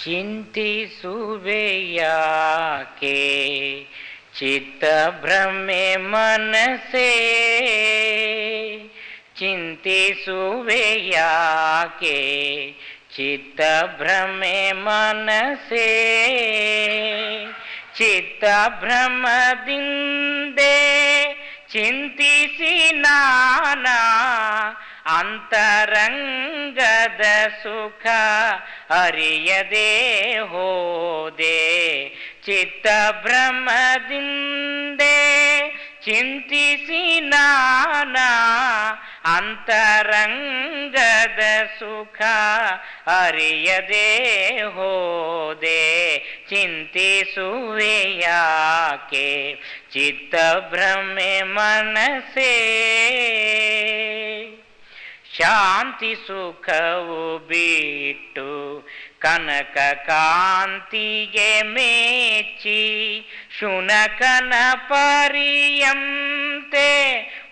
ಚಿಂತಿಸುವೆಯಾಕೆ ಚಿತ್ತಭ್ರಮೆ ಮನಸೇ, ಚಿಂತಿಸುವೆಯಾಕೆ ಚಿತ್ತಭ್ರಮೆ ಮನಸೇ. ಚಿತ್ತಭ್ರಮದಿಂದೆ ಚಿಂತಿಸಿ ನಾನಾ ಅಂತರಂಗದ ಸುಖ ಅರಿಯದೆ ಹೋದೆ. ಚಿತ್ತಭ್ರಮದಿಂದೆ ಚಿಂತಿಸಿ ನಾನಾ ಅಂತರಂಗದ ಸುಖ ಅರಿಯದೆ ಹೋದೆ. ಚಿಂತಿಸುವೆಯಾಕೆ ಚಿತ್ತಭ್ರಮೆ ಮನಸೇ. ಶಾಂತಿ ಸುಖವು ಬಿಟ್ಟು ಕನಕ ಕಾಂತಿಗೆ ಮೆಚ್ಚಿ ಶುನಕನ ಪರಿಯಂತೆ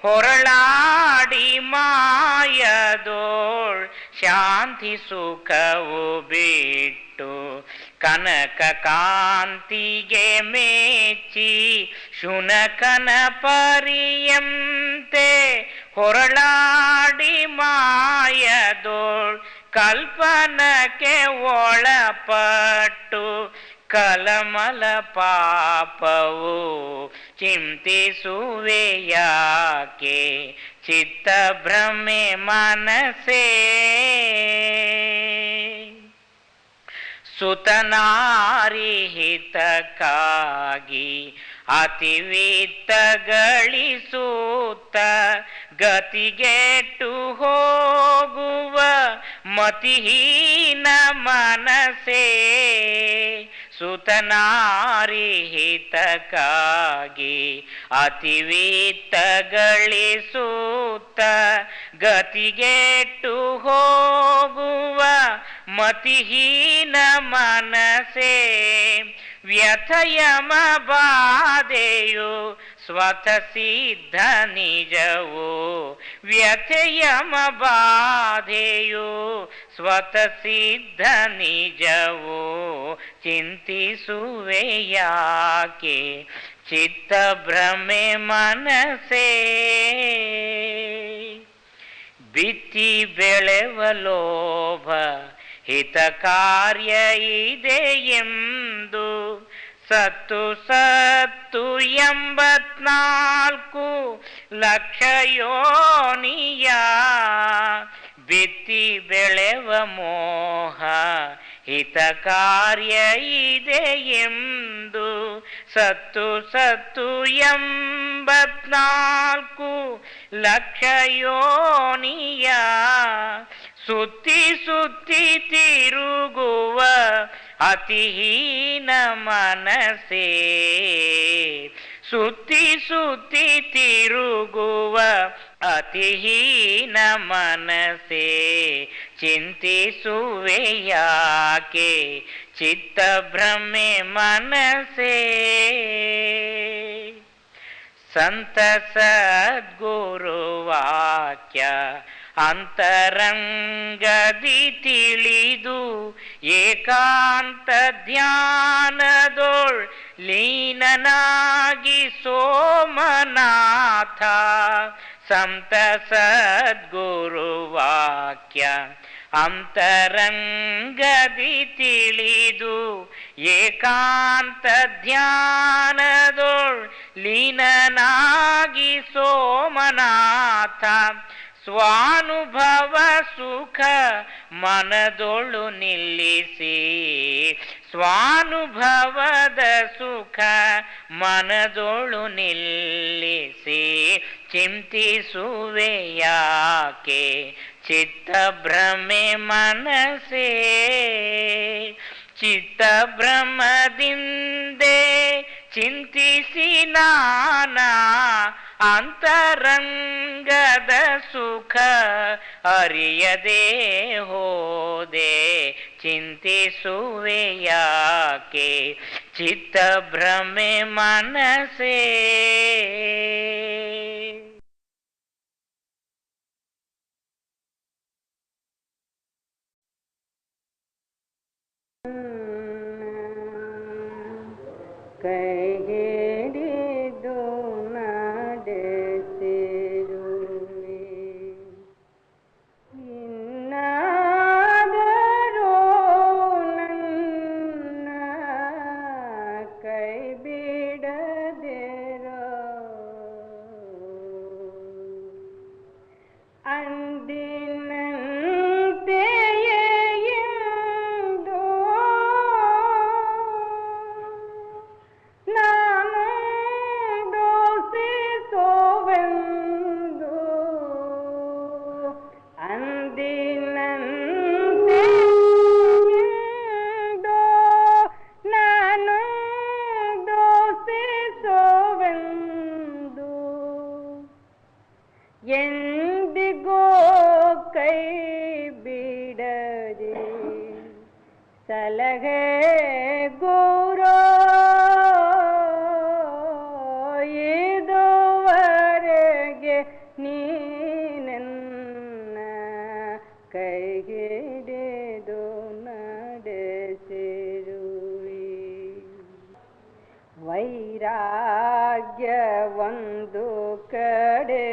ಹೊರಳಾಡಿ ಮಾಯದೋಳ್. ಶಾಂತಿ ಸುಖವು ಬಿಟ್ಟು ಕನಕ ಕಾಂತಿಗೆ ಮೆಚ್ಚಿ ಶುನಕನ ಪರಿಯಂತೆ ಹೊರಳಾಡಿ ಮಾಯದೋಳ್. ಕಲ್ಪನಕ್ಕೆ ಒಳಪಟ್ಟು ಕಲಮಲ ಪಾಪವು ಚಿಂತಿಸುವೆಯಾಕೆ ಚಿತ್ತಭ್ರಮೆ ಮನಸೇ. ಸುತನಾರಿ ಹಿತಕ್ಕಾಗಿ ಅತಿವಿತ್ತ ಗಳಿಸುತ್ತ ಗತಿಗೆಟ್ಟು ಹೋಗುವ ಮತಿಹೀನ ಮನಸೇ. ಸುತನಾರಿ ಹಿತಕ್ಕಾಗಿ ಅತಿವಿತ್ತ ಗಳಿಸುತ್ತ ಗತಿಗೆಟ್ಟು ಹೋಗುವ ಮತಿಹೀನ ಮನಸೇ. ವ್ಯಥಯಮ ಬಾಧೆಯು ಸ್ವತಃ ಸಿದ್ಧ ನಿಜವು. ವ್ಯಥಯಮ ಬಾಧೆಯು ಸ್ವತಃ ಸಿದ್ಧ ನಿಜವು. ಚಿಂತಿಸುವೆಯಾಕೆ ಚಿತ್ತಭ್ರಮೆ ಮನಸೇ. ಬಿತ್ತಿ ಬೆಳೆವ ಲೋಭ ಹಿತ ಕಾರ್ಯ ಇದೆ ಎಂದು ಸತ್ತು 84 ಲಕ್ಷ ಯೋನಿಯ ಬಿತ್ತಿ ಬೆಳೆವ ಮೋಹ ಹಿತ ಕಾರ್ಯ ಇದೆ ಎಂದು ಸತ್ತು 84 ಲಕ್ಷ ಯೋನಿಯ ಸುತ್ತಿ ಸುತ್ತಿ ತಿರುಗುವ ಅತಿಹೀನ ಮನಸೇ. ಸುತ್ತಿ ಸುತ್ತಿ ತಿರುಗುವ ಅತಿಹೀನ ಮನಸೇ. ಚಿಂತಿಸುವೆಯಾಕೆ ಚಿತ್ತಭ್ರಮೆ ಮನಸೇ. ಸಂತ ಸದ್ಗುರು ವಾಕ್ಯ ಅಂತರಂಗದಿ ತಿಳಿದು ಏಕಾಂತ ಧ್ಯಾನದೊಳ್ ಲೀನನಾಗಿ ಸೋಮನಾಥ. ಸಂತ ಸದ್ಗುರು ವಾಕ್ಯ ಅಂತರಂಗದಿ ತಿಳಿದು ಏಕಾಂತ ಧ್ಯಾನದೊಳ್ ಲೀನನಾಗಿ ಸೋಮನಾಥ. ಸ್ವಾನುಭವ ಸುಖ ಮನದೊಳು ನಿಲ್ಲಿಸಿ ಸ್ವಾನುಭವದ ಸುಖ ಮನದೊಳು ನಿಲ್ಲಿಸಿ ಚಿಂತಿಸುವೆಯಾಕೆ ಚಿತ್ತಭ್ರಮೆ ಮನಸೇ. ಚಿತ್ತಭ್ರಮದಿಂದೆ ಚಿಂತಿಸಿ ನಾನಾ ಅಂತರಂಗದ ಸುಖ ಅರಿಯದೆ ಹೋದೆ. ಚಿಂತಿಸುವೆಯಾಕೆ ಚಿತ್ತಭ್ರಮೆ ಮನಸೇ. ಕೈ ಹಿಡಿದು ನಡೆಸಿರುವೆ. ಇನ್ನಾದರೂ ನನ್ನ ಕೈ ಬಿಡದಿರೋ ಅಂದಿನಂತೆಯೇ ಎಂದು ನಾನು ದೋಷಿಸುವೆಂದು ಅಂದಿನಂತೆ ಎಂದು ನಾನು ದೋಷಿಸುವೆಂದು ಎಂದಿಗೂ ಕೈ ಬಿಡದೆ ಸಲಹೆ ಗುರು ಇದುವರೆಗೆ ನೀನೆನ್ನ ಕೈ ಹಿಡಿದು ನಡೆಸಿರುವೆ. ವೈರಾಗ್ಯ ಒಂದು ಕಡೆ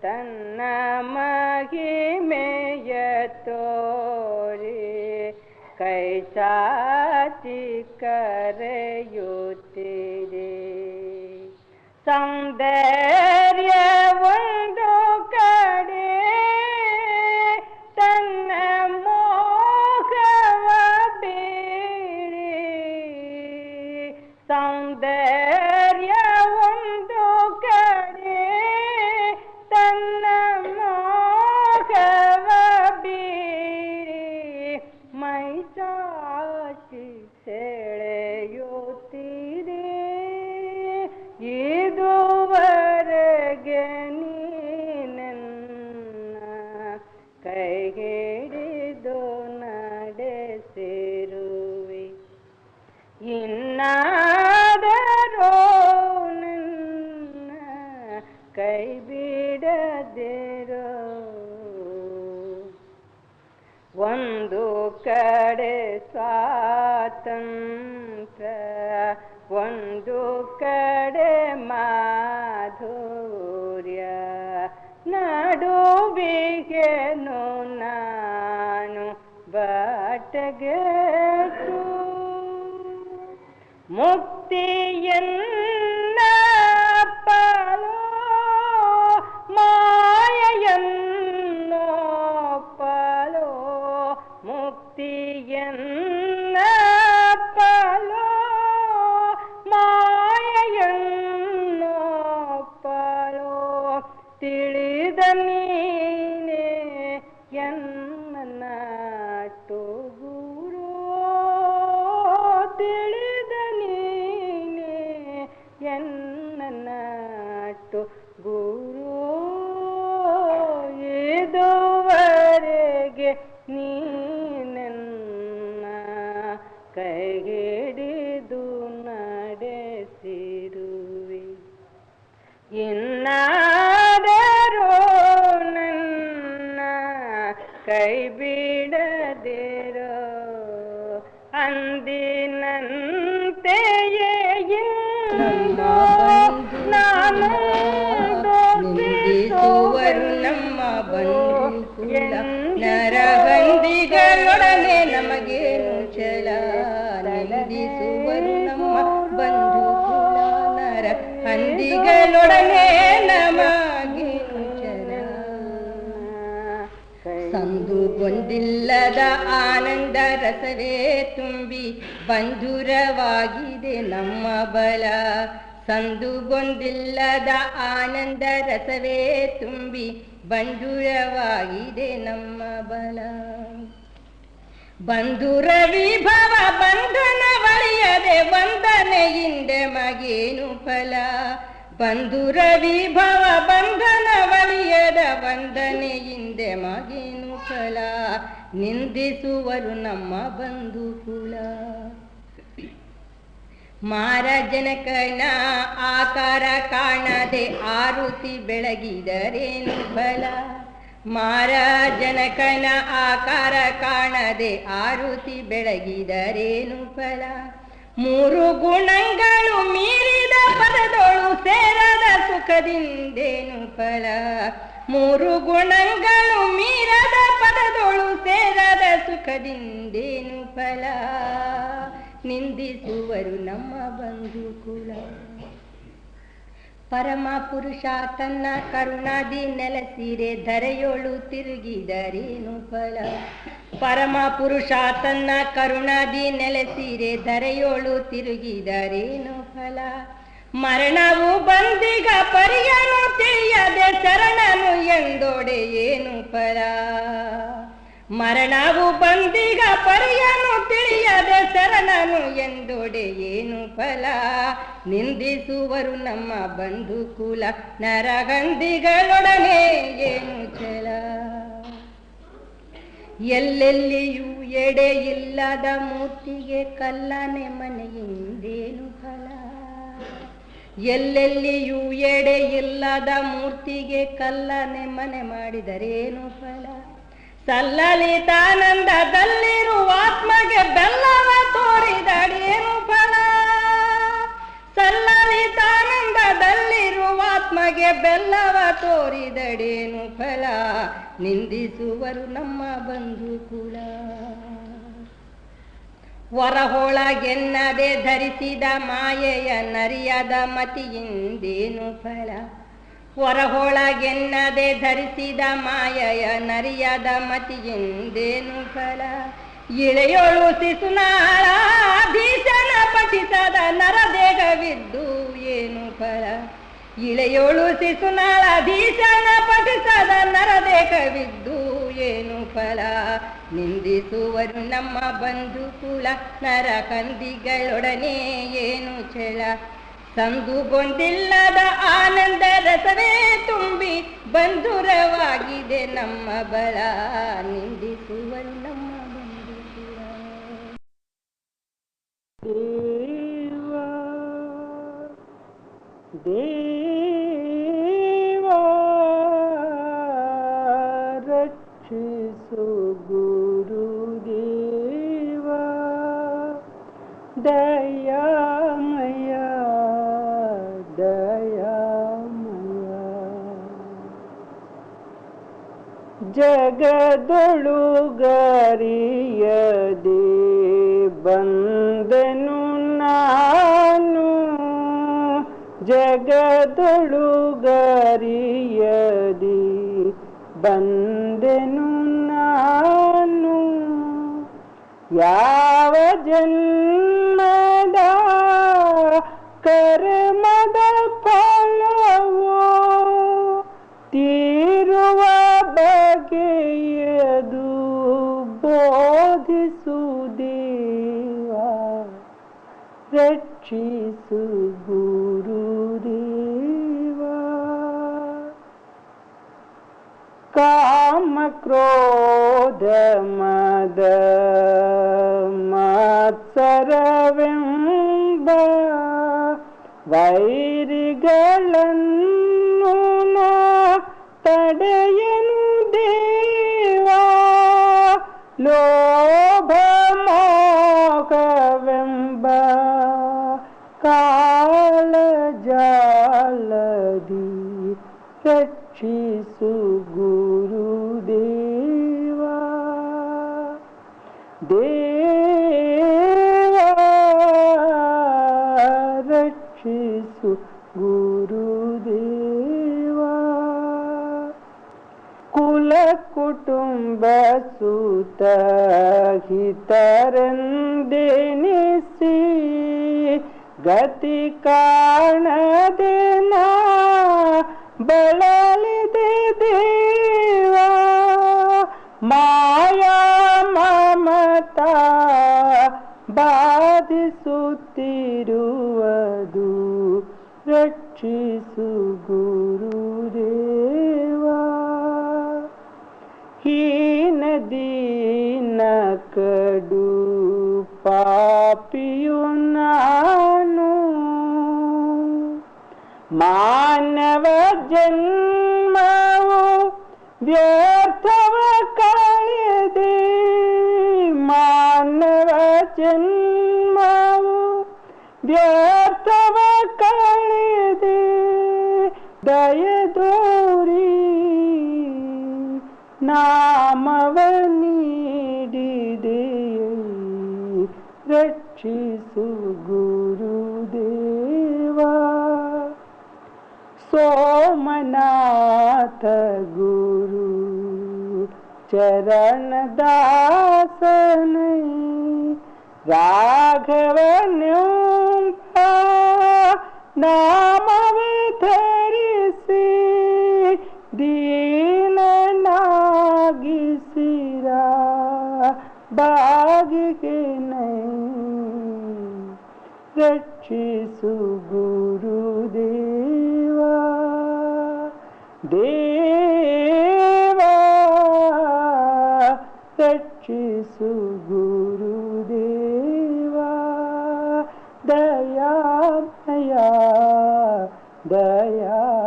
ತನ್ನ ಮಹಿಮೆಯ ತೋರಿ ಕೈ ಚಾಚಿ ಕರೆಯುತ್ತಿದೆ. ಸೌಂದರ್ಯ ಒಂದು ಕಡೆ ತನ್ನ ಮೋಹವ ಬೀರಿ ಸೌಂದರ್ಯ ಒಂದು ಕಡೆ ತನ್ನ ಮೋಹವ ಬೀರಿ ಮೈ ಚಾಚಿ ಸೆಳೆಯುತ್ತಿದೆ. ಇದುವರೆಗೆ ನೀನೆನ್ನ ಕೈ ಹಿಡಿದು ನಡೆಸಿರುವೆ. ಇನ್ನಾದರೂ ನನ್ನ ಕೈ ಬಿಡದಿರೋ ಒಂದು ಕಡೆ ಸ್ವಾತಂತ್ರ್ಯ ಒಂದು ಕಡೆ ಮಾಧುರ್ಯ ನಡುವಿಗೆನು ನಾನು ಬಾಟಗೆಟ್ಟು ಮುಕ್ತಿಯನ್ನ ಪಾಲೋ ಮಾಯೆಯನ್ನು ಪಾಲೋ ಮುಕ್ತಿಯನ್ನ ಪಾಲೋ ಮಾಯೆಯನ್ನು ಪಾಲೋ ತಿಳಿದ ನೀನೆ ಎನ್ನನಾಟು ಗುರು ತಿಳಿದ ನೀನೆ ಎನ್ನನಾಟು ಗುರು ಇದುವರೆಗೆ ನೀನೆನ್ನ ಕೈ ಹಿಡಿದು ನಡೆಸಿರುವೆ. ಇನ್ನಾದರೂ ನನ್ನ ಕೈ ಬಿಡದಿರೋ ಅಂದಿನಂತೆಯೇ ಇಂದು ನಾನು ನಿಂದಿಸುವರು ನಮ್ಮ ಬಂಧುಕುಲ ನರಹಂದಿಗಳೊಡನೆ ನಮಗೇನು ಛಲ. ನಿಂದಿಸುವರು ನಮ್ಮ ಬಂಧುಕುಲ ನರಹಂದಿಗಳೊಡನೆ ನಮಗೇನು ಛಲ. ಸಂದುಗೊಂದಿಲ್ಲದ ಆನಂದ ರಸವೇ ತುಂಬಿ ಬಂಧುರವಾಗಿದೆ ನಮ್ಮ ಬಲ. ಸಂದುಗೊಂದಿಲ್ಲದ ಆನಂದ ರಸವೇ ತುಂಬಿ ಬಂಧುರವಾಗಿದೆ ನಮ್ಮ ಬಲ. ಬಂಧುರ ವಿಭವ ಬಂಧನ ಒಳಿಯದೆ ವಂದನೆಯಿಂದ ಮಗೇನು ಫಲ. ಬಂಧುರ ವಿಭವ ಬಂಧನ ಒಳಿಯದ ವಂದನೆಯಿಂದ ಮಗೇನು ಫಲ. ನಿಂದಿಸುವರು ನಮ್ಮ ಬಂಧುಕುಲ ಮಾರಜನಕನ ಆಕಾರ ಕಾಣದೆ ಆರುತಿ ಬೆಳಗಿದರೇನು ಫಲ. ಮಾರಜನಕನ ಆಕಾರ ಕಾಣದೆ ಆರುತಿ ಬೆಳಗಿದರೇನು ಫಲ. ಮೂರು ಗುಣಗಳು ಮೀರಿದ ಪದದೊಳು ಸೇರದ ಸುಖದಿಂದೇನು ಫಲ. ಮೂರು ಗುಣಗಳು ಮೀರದ ಪದದೊಳು ಸೇರದ ಸುಖದಿಂದೇನು ಫಲ. ನಿಂದಿಸುವರು ನಮ್ಮ ಬಂಧು ಕುಲ. ಪರಮ ಪುರುಷ ತನ್ನ ಕರುಣಾದಿ ನೆಲೆಸಿರೆ ಧರೆಯೊಳು ತಿರುಗಿದರೇನು ಫಲ. ಪರಮ ಪುರುಷ ತನ್ನ ಕರುಣಾದಿ ನೆಲೆಸಿರೆ ಧರೆಯೋಳು ತಿರುಗಿದರೇನು ಫಲ. ಮರಣವು ಬಂದಿಗ ಪರಿಯನು ತಿಳಿಯದೆ ಶರಣನು ಎಂದೊಡೆ ಏನು ಫಲ. ಮರಣವು ಬಂದಿಗ ಪರಿಯನು ತಿಳಿಯದೆ ಶರಣನು ಎಂದೊಡೆ ಏನು ಫಲ. ನಿಂದಿಸುವರು ನಮ್ಮ ಬಂಧು ಕುಲ ನರಗಂಧಿಗಳೊಡನೆ ಏನು ಛಲ. ಎಲ್ಲೆಲ್ಲಿಯೂ ಎಡೆ ಇಲ್ಲದ ಮೂರ್ತಿಗೆ ಕಲ್ಲನೆ ಮನೆಯಿಂದೇನು ಫಲ. ಎಲ್ಲೆಲ್ಲಿಯೂ ಎಡೆ ಇಲ್ಲದ ಮೂರ್ತಿಗೆ ಕಲ್ಲನೆ ಮನೆ ಮಾಡಿದರೇನು ಫಲ. ಸಲ್ಲಲಿತಾನಂದದಲ್ಲಿರುವ ಆತ್ಮಗೆ ಬೆಲ್ಲವ ತೋರಿದಡೇನು ಫಲ. ಸಲ್ಲಲಿತಾನಂದದಲ್ಲಿರುವ ಆತ್ಮಗೆ ಬೆಲ್ಲವ ತೋರಿದಡೇನು ಫಲ. ನಿಂದಿಸುವರು ನಮ್ಮ ಬಂಧು ಕುಲ. ಹೊರಹೊಳಗೆನ್ನದೆ ಧರಿಸಿದ ಮಾಯೆಯ ನರಿಯದ ಮತಿಯಿಂದೇನು ಫಲ. ಹೊರಹೊಳಗೆನ್ನದೆ ಧರಿಸಿದ ಮಾಯೆಯ ನರಿಯದ ಮತಿಯಿಂದೇನು ಫಲ. ಇಳೆಯೋಳು ಶಿಶುನಾಳ ಭೀಷಣ ಪಠಿಸದ ನರದೇಹವಿದ್ದು ಏನು ಫಲ. ಇಳೆಯೋಳು ಶಿಶುನಾಳ ಭೀಷಣ ಪಠಿಸದ ನರದೇಹವಿದ್ದು ಏನು ಫಲ. ನಿಂದಿಸುವರು ನಮ್ಮ ಬಂಧು ಕುಲ ನರಕಂದಿಗಳೊಡನೆ ಏನು ಛಲ. ಸಂದುಗೊಂದಿಲ್ಲದ ಆನಂದ ರಸವೇ ತುಂಬಿ ಬಂಧುರವಾಗಿದೆ ನಮ್ಮ ಬಳ. ನಿಂದಿಸುವರು ನಮ್ಮ ಬಂಧು ಕುಲ. ದೇವಾ ರಕ್ಷಿಸು ಗುರುದೇವಾ. ದಯಾಮಯ ದಯಾಮಯ. ಜಗದೊಳು ಗರಿಯದೆ ಬಂದನು ನಾನು. ಜಗದೊಳು ಗರಿಯದೆ ಬಂದೆನು ನಾನು. ಯಾವ ಜನ್ಮದ ಕರ್ಮದ ಫಲವೋ ತೀರುವ ಬಗೆಯದು ಬೋಧಿಸು ದೇವಾ. ರಕ್ಷಿಸು ಗುರುದೇವಾ. ಕಾಮ ಕ್ರೋಧ ಮದ ಮತ್ಸರವೆಂಬ ವೈರಿಗಳನ್ನು ತಡೆಯನು ದೇವಾ. ಲೋಭ ಮೋಹವೆಂಬ ಕಾಲ ಜಾಲದಿ ರಕ್ಷಿಸು ಗುರುದೇವಾ. ದೇವಾ ರಕ್ಷಿಸು ಗುರುದೇವಾ. ಕುಲ ಕುಟುಂಬ ಸುತ ಹಿತರೆಂದೆನಿಸಿ ಗತಿ ಕಾಣದೆ ನಾ ಬಳಲಿದೆ ದೇವಾ. ಮಾಯಾ ಮಮತಾ ಬಾಧಿಸುತ್ತಿರುವುದು ರಕ್ಷಿಸು ಗುರುದೇವಾ. ಹೀನ ದೀನ ಕಡು ಪಾಪಿಯು ನಾನು. ಮಾನವ ಜನ್ಮವು ವ್ಯರ್ಥವ ಕಳೆದೆ. ಮಾನವ ಜನ್ಮವು ವ್ಯರ್ಥವ ಕಳೆದೆ ದಯದೋರಿ ನಾಮವ ನೀಡಿದೆ ರಕ್ಷಿಸು ಗುರುದೇವ ಸೋಮನಾಥ ಗುರು ಚರಣ ದಾಸನ ರಾಘವನ್ಯಂಪ ನಾಮವ ಧರಿಸಿ ದೀನನಾಗಿಸಿರ ಬಾಗಿಗೆ ನೈ ರಕ್ಷಿಸು ಗುರುದೇವ ದೇವ ರಕ್ಷಿಸು ಗುರುದೇವ ದಯಾಮಯ ದಯಾಮಯ